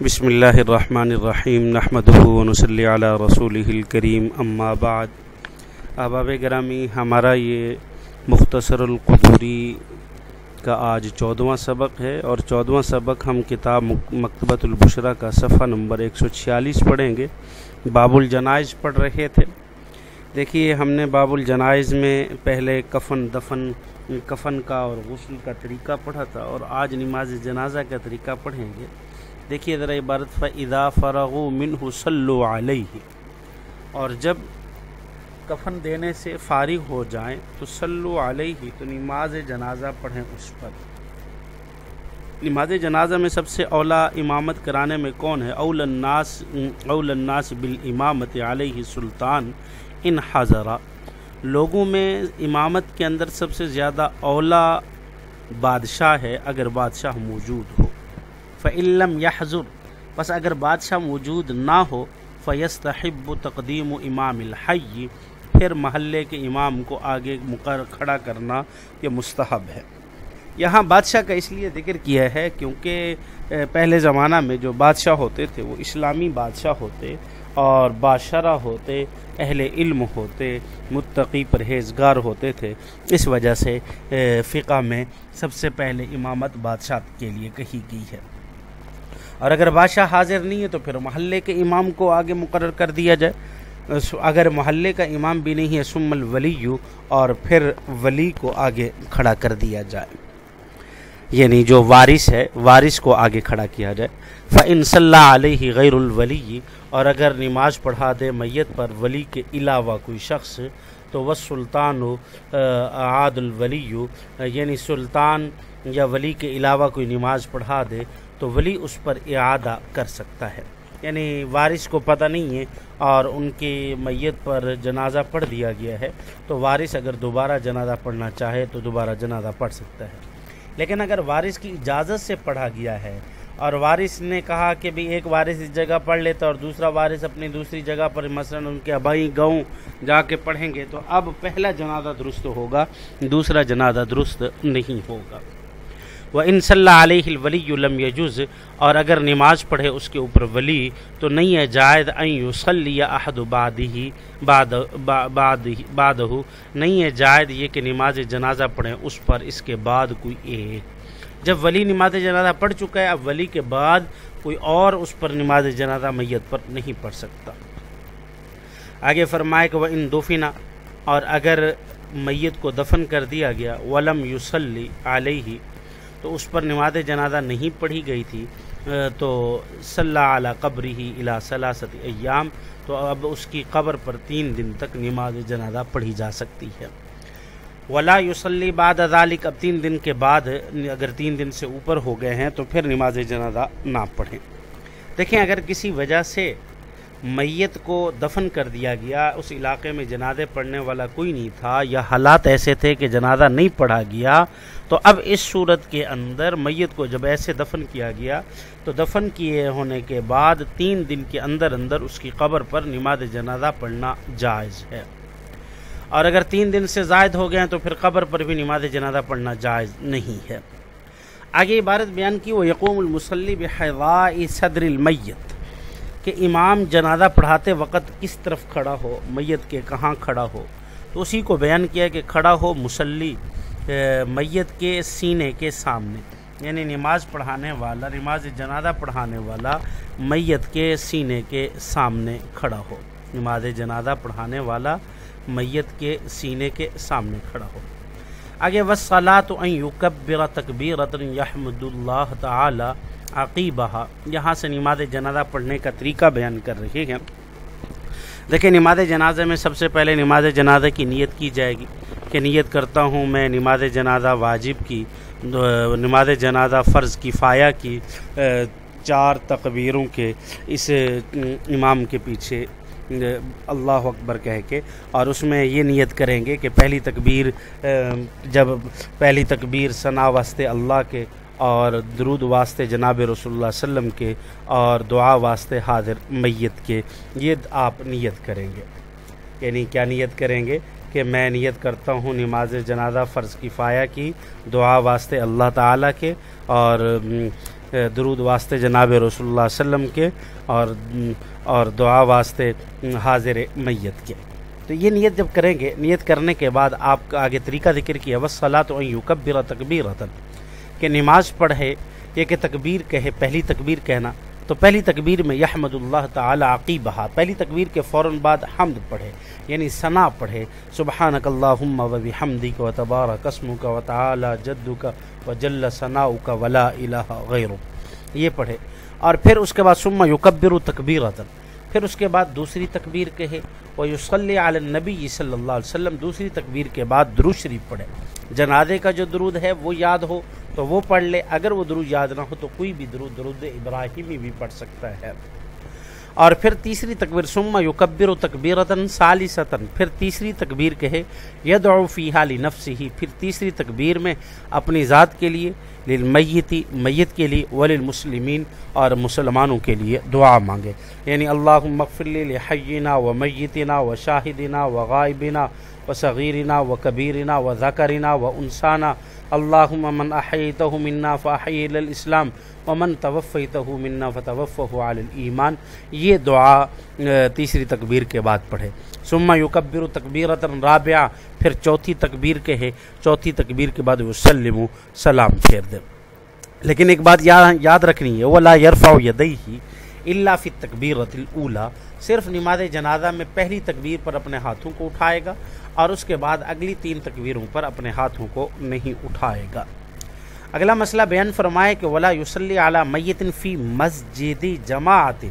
بسم اللہ الرحمن الرحیم نحمدہ ونصلی علی رسولہ الکریم اما بعد۔ احباب گرامی، ہمارا یہ مختصر القدوری کا آج 14واں سبق ہے، اور 14واں سبق ہم کتاب مکتبۃ البشریٰ کا صفحہ نمبر 146 پڑھیں گے۔ باب الجنائز پڑھ رہے تھے۔ دیکھیے، ہم نے باب الجنائز میں پہلے کفن کا اور غسل کا طریقہ پڑھا تھا، اور آج نماز جنازہ کا طریقہ پڑھیں گے۔ دیکھیے ذرا عبارت، فَإِذَا فَرَغُوا مِنْهُ صَلُّوا عَلَيْهِ، اور جب کفن دینے سے فارغ ہو جائیں تو صلوا علیہ، تو نماز جنازہ پڑھیں اس پر۔ نماز جنازہ میں سب سے اولا امامت کرانے میں کون ہے؟ اول الناس بالامامت علیہ سلطان ان حضرا، لوگوں میں امامت کے اندر سب سے زیادہ اولا بادشاہ ہے اگر بادشاہ موجود ہو۔ فَإِن لَمْ يَحْضُرْ، بس اگر بادشاہ موجود نہ ہو، فَيَسْتَحِبُّ تَقْدِيمُ إِمَامِ الْحَيِّ، پھر محلے کے امام کو آگے کھڑا کرنا یہ مستحب ہے۔ یہاں بادشاہ کا اس لیے ذکر کیا ہے کیونکہ پہلے زمانہ میں جو بادشاہ ہوتے تھے وہ اسلامی بادشاہ ہوتے اور باشرہ ہوتے، اہل علم ہوتے، متقی پرہیزگار ہوتے تھے۔ اس وجہ سے فقہ میں سب سے پہلے امامت بادشاہ کے لیے کہی گئی ہے، اور اگر بادشاہ حاضر نہیں ہے تو پھر محلے کے امام کو آگے مقرر کر دیا جائے۔ اگر محلے کا امام بھی نہیں ہے، ثم الولی، اور پھر ولی کو آگے کھڑا کر دیا جائے، یعنی جو وارث ہے وارث کو آگے کھڑا کیا جائے۔ فَإِن صَلَّى عَلَيْهِ غَيْرُ الْوَلِيِّ، اور اگر نماز پڑھا دے میت پر ولی کے علاوہ کوئی شخص، تو وَالسُّلطَانُ أَعَادَ الْوَلِيُّ، یعنی سلطان یا ولی کے علاوہ کوئی نماز پڑھا دے تو ولی اس پر اعادہ کر سکتا ہے۔ یعنی وارث کو پتہ نہیں ہے اور ان کی میت پر جنازہ پڑھ دیا گیا ہے، تو وارث اگر دوبارہ جنازہ پڑھنا چاہے تو دوبارہ جنازہ پڑھ سکتا ہے۔ لیکن اگر وارث کی اجازت سے پڑھا گیا ہے اور وارث نے کہا کہ بھی ایک وارث اس جگہ پڑھ لیتا اور دوسرا وارث اپنی دوسری جگہ پر، مثلا ان کے آبائی گاؤں جا کے پڑھیں گے، تو اب پہلا جنازہ درست ہوگا، دوسرا جنازہ درست نہیں ہوگا۔ وَإِن صَلَّى عَلَيْهِ الْوَلِيُّ لَمْ يَجُزْ، اور اگر نماز پڑھے اس کے اوپر ولی تو نہیں ہے جائز أَن يُصَلِّيَ أَحَدُ بَعْدَهُ، نہیں ہے جائز یہ کہ نماز جنازہ پڑھیں اس پر اس کے بعد کوئی ایک۔ جب ولی نماز جنازہ پڑھ چکا ہے، اب ولی کے بعد کوئی اور اس پر نماز جنازہ میت پر نہیں پڑھ سکتا۔ آگے فرمائے کہ وَإِن دُفِنَ، اور اگر میت کو دفن کر دیا گیا، وَلَمْ يُصَلِّ عَلَيْهِ، تو اس پر نماز جنازہ نہیں پڑھی گئی تھی، تو صلی علی قبرہ الی ثلاثۃ ایام، تو اب اس کی قبر پر 3 دن تک نماز جنازہ پڑھی جا سکتی ہے۔ ولا یصلی بعد ذلک، اب 3 دن کے بعد اگر 3 دن سے اوپر ہو گئے ہیں تو پھر نماز جنازہ نہ پڑھیں۔ دیکھیں، اگر کسی وجہ سے میت کو دفن کر دیا گیا، اس علاقے میں جنازے پڑھنے والا کوئی نہیں تھا، یا حالات ایسے تھے کہ جنازہ نہیں پڑھا گیا، تو اب اس صورت کے اندر میت کو جب ایسے دفن کیا گیا تو دفن کیے ہونے کے بعد 3 دن کے اندر اس کی قبر پر نماز جنازہ پڑھنا جائز ہے، اور اگر 3 دن سے زائد ہو گئے تو پھر قبر پر بھی نماز جنازہ پڑھنا جائز نہیں ہے۔ آگے عبارت بیان کی، وہ یقوم المصلی بحذاء صدر المیت، کہ امام جنازہ پڑھاتے وقت کس طرف کھڑا ہو، میت کے کہاں کھڑا ہو، تو اسی کو بیان کیا کہ کھڑا ہو مصلی میت کے سینے کے سامنے، یعنی نماز پڑھانے والا، نماز جنازہ پڑھانے والا میت کے سینے کے سامنے کھڑا ہو، نماز جنازہ پڑھانے والا میت کے سینے کے سامنے کھڑا ہو۔ آگے وَالصَّلَاةُ أَن يُكَبِّرَ تَكْبِيرَةً يَحْمُدُ اللَّهَ تَعَالَى عَقِيبَهَا، یہاں سے نماز جنازہ پڑھنے کا طریقہ بیان کر رہے ہیں۔ دیکھیں، نماز جنازہ میں سب سے پہلے نماز جنازہ کی نیت کی جائے گی کہ نیت کرتا ہوں میں نماز جنازہ واجب کی، نماز جنازہ فرض کفایہ کی، 4 تکبیروں کے اس امام کے پیچھے اللہ اکبر کہہ کے، اور اس میں یہ نیت کریں گے کہ پہلی تکبیر ثنا واسطے اللہ کے، اور درود واسطے جناب رسول اللہ صلی اللہ علیہ وسلم کے، اور دعا واسطے حاضر میت کے، یہ آپ نیت کریں گے۔ یعنی کیا نیت کریں گے کہ میں نیت کرتا ہوں نماز جنازہ فرض کفایہ کی، دعا واسطے اللہ تعالیٰ کے، اور درود واسطے جناب رسول اللہ صلی اللہ علیہ وسلم کے اور دعا واسطے حاضر میت کے۔ تو یہ نیت جب کریں گے، نیت کرنے کے بعد آپ کا آگے طریقہ ذکر کیا، وَالصَّلَاةُ أَن يُكَبِّرَ تَكْبِيرَةً، کہ نماز پڑھے، یہ کہ تکبیر کہے، پہلی تکبیر کہنا، تو پہلی تکبیر میں یحمد اللہ تعالی عقیبہا، پہلی تکبیر کے فوراً بعد حمد پڑھے، یعنی ثنا پڑھے، سبحانک اللہم وبحمدک وتبارک اسمک وتعالی جدک وجل ثناؤک ولا الہ غیرک، یہ پڑھے۔ اور پھر اس کے بعد ثم یکبر تکبیرۃ، پھر اس کے بعد دوسری تکبیر کہے، ویصلی علی النبی صلی اللہ علیہ وسلم، دوسری تکبیر کے بعد درود شریف پڑھے۔ جنازے کا جو درود ہے وہ یاد ہو تو وہ پڑھ لے، اگر وہ درود یاد نہ ہو تو کوئی بھی درود ابراہیمی بھی پڑھ سکتا ہے۔ اور پھر تیسری تکبیر ثم یکبر تکبیرۃ ثالثۃ، پھر تیسری تکبیر کہے، یدعو فیہا لنفسہ، پھر تیسری تکبیر میں اپنی ذات کے لیے، للمیت، میت کے لیے، وللمسلمین، اور مسلمانوں کے لیے دعا مانگے، یعنی اللہم اغفر لی لحینا ومیتنا وشاہدنا وغائبنا وصغیرنا وکبیرنا وذکرنا وانسانا، اللہم من احییتہ منا فاحیہ علی الاسلام ومن توفیتہ منا فتوفہ علی الایمان، یہ دعا تیسری تکبیر کے بعد پڑھے۔ ثم یکبر تکبیرۃ رابعہ، پھر چوتھی تکبیر کہے، چوتھی تکبیر کے بعد یسلم، سلام پھیر دے۔ لیکن ایک بات یاد رکھنی ہے، ولا یرفع یدیہ الا فی التکبیرۃ الاولی، صرف نماز جنازہ میں پہلی تکبیر پر اپنے ہاتھوں کو اٹھائے گا اور اس کے بعد اگلی تین تکبیروں پر اپنے ہاتھوں کو نہیں اٹھائے گا۔ اگلا مسئلہ بیان فرمائے کہ ولا یصلی علی میت فی مسجد جماعت،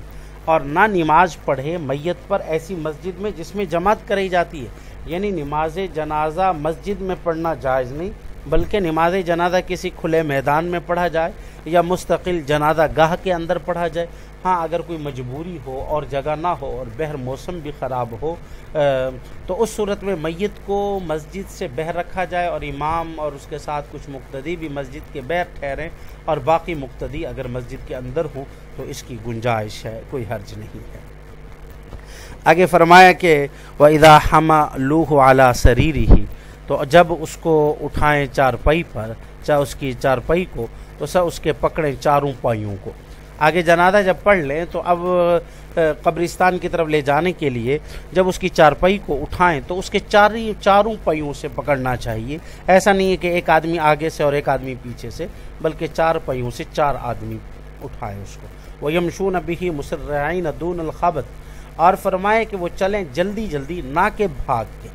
اور نہ نماز پڑھے میت پر ایسی مسجد میں جس میں جماعت کرائی جاتی ہے، یعنی نماز جنازہ مسجد میں پڑھنا جائز نہیں، بلکہ نماز جنازہ کسی کھلے میدان میں پڑھا جائے یا مستقل جنازہ گاہ کے اندر پڑھا جائے۔ ہاں اگر کوئی مجبوری ہو اور جگہ نہ ہو اور بہر موسم بھی خراب ہو تو اس صورت میں میت کو مسجد سے بہر رکھا جائے اور امام اور اس کے ساتھ کچھ مقتدی بھی مسجد کے بہر ٹھہریں، اور باقی مقتدی اگر مسجد کے اندر ہوں تو اس کی گنجائش ہے، کوئی حرج نہیں ہے۔ آگے فرمایا کہ وَإِذَا حَمَلُوهُ عَلَى سَرِيرِهِ، تو جب اس کو اٹھائیں چارپائی پر، چاہے اس کی چارپائی کو، تو سر اس کے پکڑیں چاروں پائیوں کو۔ آگے جنازہ جب پڑھ لیں تو اب قبرستان کی طرف لے جانے کے لیے جب اس کی چارپائی کو اٹھائیں تو اس کے چاروں پائیوں سے پکڑنا چاہیے، ایسا نہیں ہے کہ ایک آدمی آگے سے اور ایک آدمی پیچھے سے، بلکہ چار پائیوں سے چار آدمی اٹھائیں اس کو۔ وَيَمْشُونَ بِهِ مُسْرِعِينَ دُونَ الْخَبَثِ، اور فرمائے کہ وہ چلیں جلدی جلدی، نہ کہ بھاگ کے۔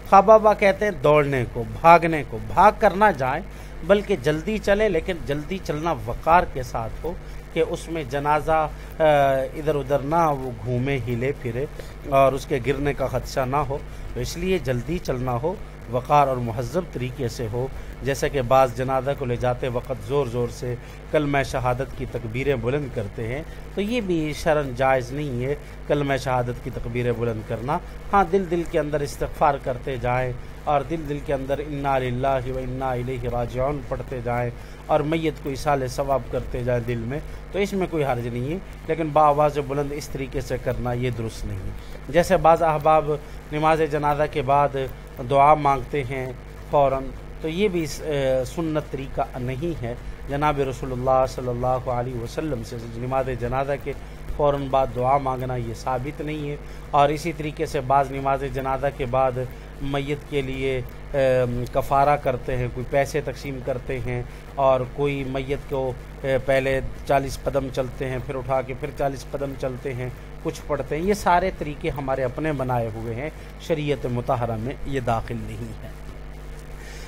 خبابہ کہتے ہیں دوڑنے کو، بھاگنے کو، بھاگ کر نہ جائیں بلکہ جلدی چلیں، لیکن جلدی چلنا وقار کے ساتھ ہو کہ اس میں جنازہ ادھر ادھر نہ وہ گھومے ہلے پھرے اور اس کے گرنے کا خدشہ نہ ہو، تو اس لیے جلدی چلنا ہو، وقار اور مہذب طریقے سے ہو۔ جیسے کہ بعض جنازہ کو لے جاتے وقت زور زور سے کلمہ شہادت کی تکبیریں بلند کرتے ہیں، تو یہ بھی شرعاً جائز نہیں ہے کلمہ شہادت کی تکبیریں بلند کرنا۔ ہاں دل کے اندر استغفار کرتے جائیں اور دل کے اندر انا للہ و انا الیہ راجعون پڑھتے جائیں اور میت کو ایصال ثواب کرتے جائیں دل میں، تو اس میں کوئی حرج نہیں ہے، لیکن بآواز بلند اس طریقے سے کرنا یہ درست نہیں ہے۔ جیسے بعض احباب نماز جنازہ کے بعد دعا مانگتے ہیں فوراً، تو یہ بھی سنت طریقہ نہیں ہے۔ جناب رسول اللہ صلی اللہ علیہ وسلم سے نماز جنازہ کے فوراً بعد دعا مانگنا یہ ثابت نہیں ہے۔ اور اسی طریقے سے بعض نماز جنازہ کے بعد میت کے لیے کفارہ کرتے ہیں، کوئی پیسے تقسیم کرتے ہیں، اور کوئی میت کو پہلے 40 قدم چلتے ہیں، پھر اٹھا کے پھر 40 قدم چلتے ہیں، کچھ پڑھتے ہیں۔ یہ سارے طریقے ہمارے اپنے بنائے ہوئے ہیں، شریعت مطہرہ میں یہ داخل نہیں ہے۔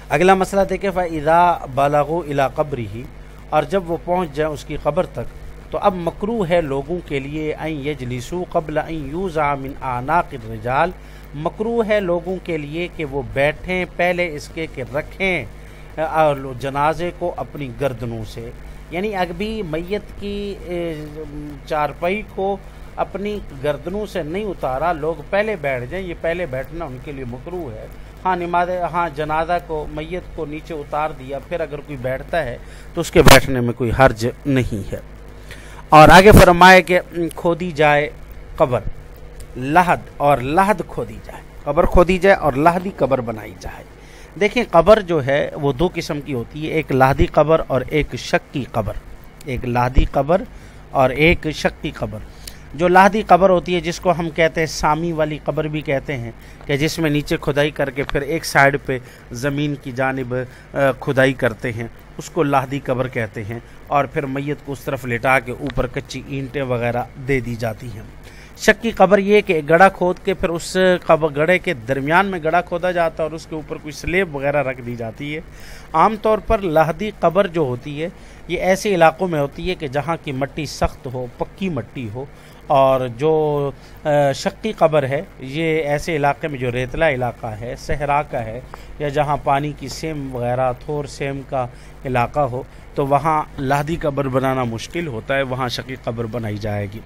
اگلا مسئلہ دیکھیں، فَإِذَا بَلَغُوا إِلَىٰ قَبْرِهِ، اور جب وہ پہنچ جائیں اس کی قبر تک، تو اب مکروہ ہے لوگوں کے لیے ان یجلسوا قبل ان یوضع من اعناق الرجال، مکروہ ہے لوگوں کے لیے کہ وہ بیٹھیں پہلے اس کے کہ رکھیں جنازے کو اپنی گردنوں سے، یعنی ابھی میت کی چارپائی کو اپنی گردنوں سے نہیں اتارا، لوگ پہلے بیٹھ جائیں، یہ پہلے بیٹھنا ان کے لیے مکروہ ہے۔ ہاں جنازہ کو میت کو نیچے اتار دیا، پھر اگر کوئی بیٹھتا ہے تو اس کے بیٹھنے میں کوئی حرج نہیں ہے۔ اور آگے فرمائے کہ کھودی جائے قبر، لحد کھودی جائے، قبر کھودی جائے اور لحدی قبر بنائی جائے۔ دیکھیں قبر جو ہے وہ دو قسم کی ہوتی ہے، ایک لحدی قبر اور ایک شکی قبر، ایک لحدی قبر اور ایک شکی قبر۔ جو لحدی قبر ہوتی ہے جس کو ہم کہتے ہیں سامی والی قبر بھی کہتے ہیں، کہ جس میں نیچے کھدائی کر کے پھر ایک سائیڈ پہ زمین کی جانب کھدائی کرتے ہیں، اس کو لحدی قبر کہتے ہیں، اور پھر میت کو اس طرف لٹا کے اوپر کچی اینٹیں وغیرہ دے دی جاتی ہیں۔ شکی قبر یہ کہ گڑھا کھود کے پھر اس گڑھے کے درمیان میں گڑھا کھودا جاتا ہے اور اس کے اوپر کوئی سلیب وغیرہ رکھ دی جاتی ہے۔ عام طور پر لحدی قبر جو ہوتی ہے یہ ایسے علاقوں میں ہوتی ہے کہ جہاں کی مٹی سخت ہو، پکی مٹی ہو، اور جو شکی قبر ہے یہ ایسے علاقے میں جو ریتلا علاقہ ہے، صحرا کا ہے، یا جہاں پانی کی سیم وغیرہ تھور سیم کا علاقہ ہو تو وہاں لحدی قبر بنانا مشکل ہوتا ہے، وہاں شکی قبر بنائی جائے گی۔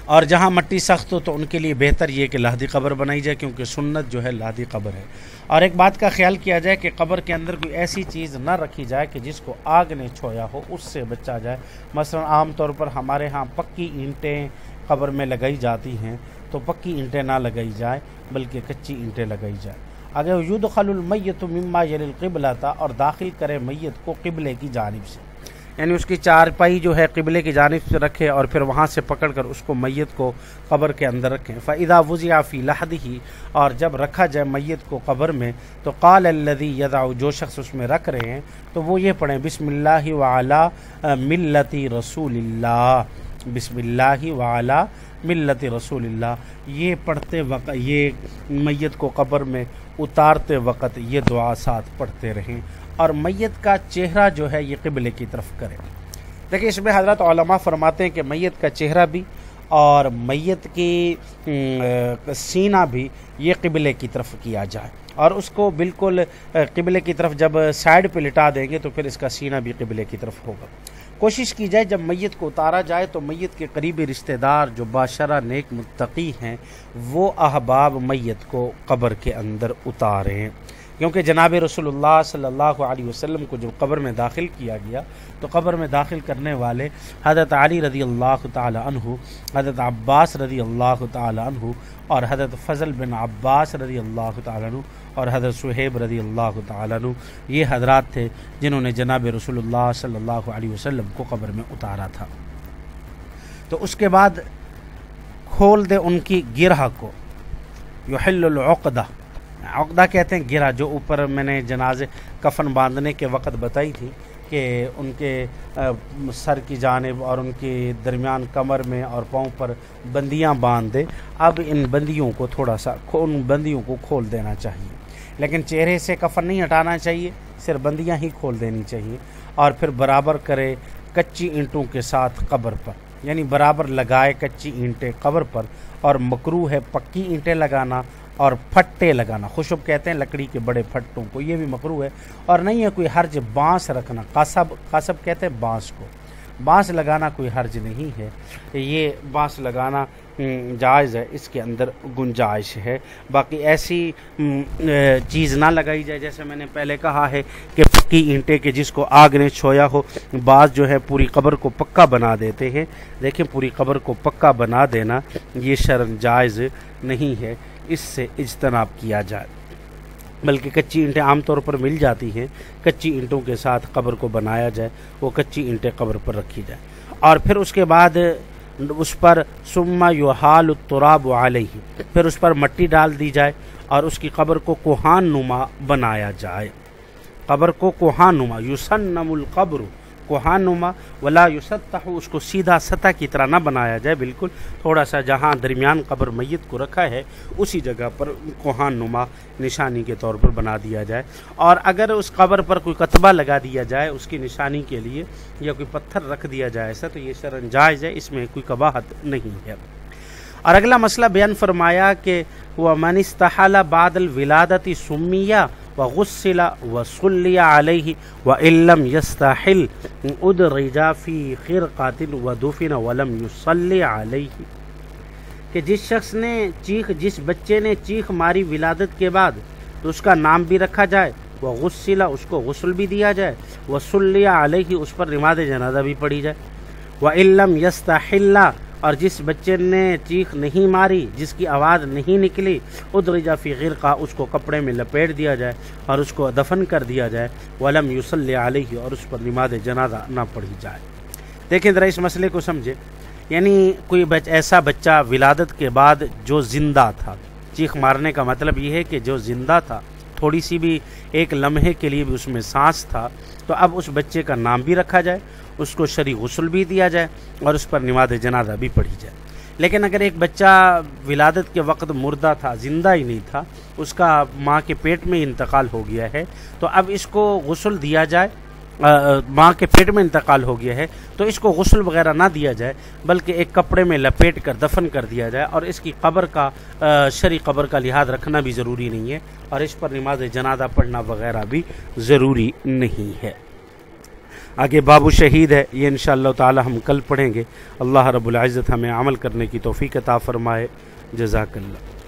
اور جہاں مٹی سخت ہو تو ان کے لیے بہتر یہ کہ لحدی قبر بنائی جائے، کیونکہ سنت جو ہے لحدی قبر ہے۔ اور ایک بات کا خیال کیا جائے کہ قبر کے اندر کوئی ایسی چیز نہ رکھی جائے کہ جس کو آگ نے چھویا ہو، اس سے بچا جائے۔ مثلا عام طور پر ہمارے ہاں پکی اینٹیں قبر میں لگائی جاتی ہیں، تو پکی اینٹیں نہ لگائی جائے بلکہ کچی اینٹیں لگائی جائے۔ اگر یدخل المیت مما یلی القبلۃ، اور داخل کرے میت کو قبلے کی جانب سے، یعنی اس کی چارپائی جو ہے قبلے کی جانب سے رکھے اور پھر وہاں سے پکڑ کر اس کو میت کو قبر کے اندر رکھیں۔ فَإِذَا وُضِعَ فِي لَحْدِهِ، اور جب رکھا جائے میت کو قبر میں تو قال الذی یدع، جو شخص اس میں رکھ رہے ہیں تو وہ یہ پڑھیں بسم اللہ وعلی ملت رسول اللہ، بسم اللہ وعلی ملت رسول اللہ۔ یہ پڑھتے وقت، یہ میت کو قبر میں اتارتے وقت یہ دعا ساتھ پڑھتے رہیں، اور میت کا چہرہ جو ہے یہ قبلے کی طرف کرے۔ دیکھیں اس میں حضرات علماء فرماتے ہیں کہ میت کا چہرہ بھی اور میت کی سینہ بھی یہ قبلے کی طرف کیا جائے، اور اس کو بالکل قبلے کی طرف جب سائیڈ پہ لٹا دیں گے تو پھر اس کا سینہ بھی قبلے کی طرف ہوگا۔ کوشش کی جائے جب میت کو اتارا جائے تو میت کے قریبی رشتہ دار جو باشرہ نیک متقی ہیں وہ احباب میت کو قبر کے اندر اتاریں، کیونکہ جناب رسول اللہ صلی اللہ علیہ وسلم کو جب قبر میں داخل کیا گیا تو قبر میں داخل کرنے والے حضرت علی رضی اللہ تعالی عنہ، حضرت عباس رضی اللہ تعالی عنہ، اور حضرت فضل بن عباس رضی اللہ تعالی عنہ، اور حضرت صہیب رضی اللہ تعالی عنہ، یہ حضرات تھے جنہوں نے جناب رسول اللہ صلی اللہ علیہ وسلم کو قبر میں اتارا تھا۔ تو اس کے بعد کھول دے ان کی گرہ کو، یحل العقدہ، عقدہ کہتے ہیں گرہ، جو اوپر میں نے جنازے کفن باندھنے کے وقت بتائی تھی کہ ان کے سر کی جانب اور ان کے درمیان کمر میں اور پاؤں پر بندیاں باندھ دے۔ اب ان بندیوں کو تھوڑا سا ان بندیوں کو کھول دینا چاہیے، لیکن چہرے سے کفن نہیں ہٹانا چاہیے، صرف بندیاں ہی کھول دینی چاہیے، اور پھر برابر کرے کچی اینٹوں کے ساتھ قبر پر، یعنی برابر لگائے کچی اینٹیں قبر پر، اور مکروہ ہے پکی اینٹیں لگانا اور پھٹے لگانا، خشب کہتے ہیں لکڑی کے بڑے پھٹوں کو، یہ بھی مکروہ ہے، اور نہیں ہے کوئی حرج بانس رکھنا، قصب کہتے ہیں بانس کو، بانس لگانا کوئی حرج نہیں ہے، یہ بانس لگانا جائز ہے، اس کے اندر گنجائش ہے۔ باقی ایسی چیز نہ لگائی جائے، جیسے میں نے پہلے کہا ہے کہ پکی اینٹیں کہ جس کو آگ نے چھویا ہو، بعض جو ہے پوری قبر کو پکا بنا دیتے ہیں، دیکھیں پوری قبر کو پکا بنا دینا یہ شرعاً جائز نہیں ہے، اس سے اجتناب کیا جائے، بلکہ کچی اینٹیں عام طور پر مل جاتی ہیں، کچی اینٹوں کے ساتھ قبر کو بنایا جائے، وہ کچی اینٹیں قبر پر رکھی جائے، اور پھر اس کے بعد اس پر ثم یحال التراب علیہ، پھر اس پر مٹی ڈال دی جائے اور اس کی قبر کو کوہان نما بنایا جائے، قبر کو کوہان نما، یسنم القبر کوہان نما ولا یسطح، اس کو سیدھا سطح کی طرح نہ بنایا جائے، بالکل تھوڑا سا جہاں درمیان قبر میت کو رکھا ہے اسی جگہ پر کوہان نما نشانی کے طور پر بنا دیا جائے، اور اگر اس قبر پر کوئی کتبہ لگا دیا جائے اس کی نشانی کے لیے یا کوئی پتھر رکھ دیا جائے ایسا، تو یہ شرعاً جائز ہے، اس میں کوئی قباحت نہیں ہے۔ اور اگلا مسئلہ بیان فرمایا کہ وَمَنِ اسْتَحَلَ بَعْدَ الْوِلَادَةِ سُمِّيَ وغسل وصلی علیہ وإن لم یستحل ادرج فی خرقۃ ودفن ولم یصلی علیہ، کہ جس شخص نے جس بچے نے چیخ ماری ولادت کے بعد تو اس کا نام بھی رکھا جائے، وغسل اس کو غسل بھی دیا جائے، وصلی علیہ اس پر نماز جنازہ بھی پڑھی جائے، وإن لم یستحل اور جس بچے نے چیخ نہیں ماری، جس کی آواز نہیں نکلی، ادرج فی غرقہ، اس کو کپڑے میں لپیٹ دیا جائے اور اس کو دفن کر دیا جائے، ولم یصلی علیہ، اور اس پر نماز جنازہ نہ پڑھی جائے۔ دیکھیں ذرا اس مسئلے کو سمجھے، یعنی کوئی ایسا بچہ ولادت کے بعد جو زندہ تھا، چیخ مارنے کا مطلب یہ ہے کہ جو زندہ تھا، تھوڑی سی بھی ایک لمحے کے لیے بھی اس میں سانس تھا، تو اب اس بچے کا نام بھی رکھا جائے، اس کو شرعی غسل بھی دیا جائے اور اس پر نماز جنازہ بھی پڑھی جائے۔ لیکن اگر ایک بچہ ولادت کے وقت مردہ تھا، زندہ ہی نہیں تھا، اس کا ماں کے پیٹ میں انتقال ہو گیا ہے، تو اب اس کو غسل دیا جائے، ماں کے پیٹ میں انتقال ہو گیا ہے تو اس کو غسل وغیرہ نہ دیا جائے، بلکہ ایک کپڑے میں لپیٹ کر دفن کر دیا جائے، اور اس کی قبر کا شرعی قبر کا لحاظ رکھنا بھی ضروری نہیں ہے، اور اس پر نماز جنازہ پڑھنا وغیرہ بھی ضروری نہیں ہے۔ آگے باب شہید ہے، یہ انشاءاللہ تعالی ہم کل پڑھیں گے۔ اللہ رب العزت ہمیں عمل کرنے کی توفیق عطا فرمائے۔ جزاک اللہ۔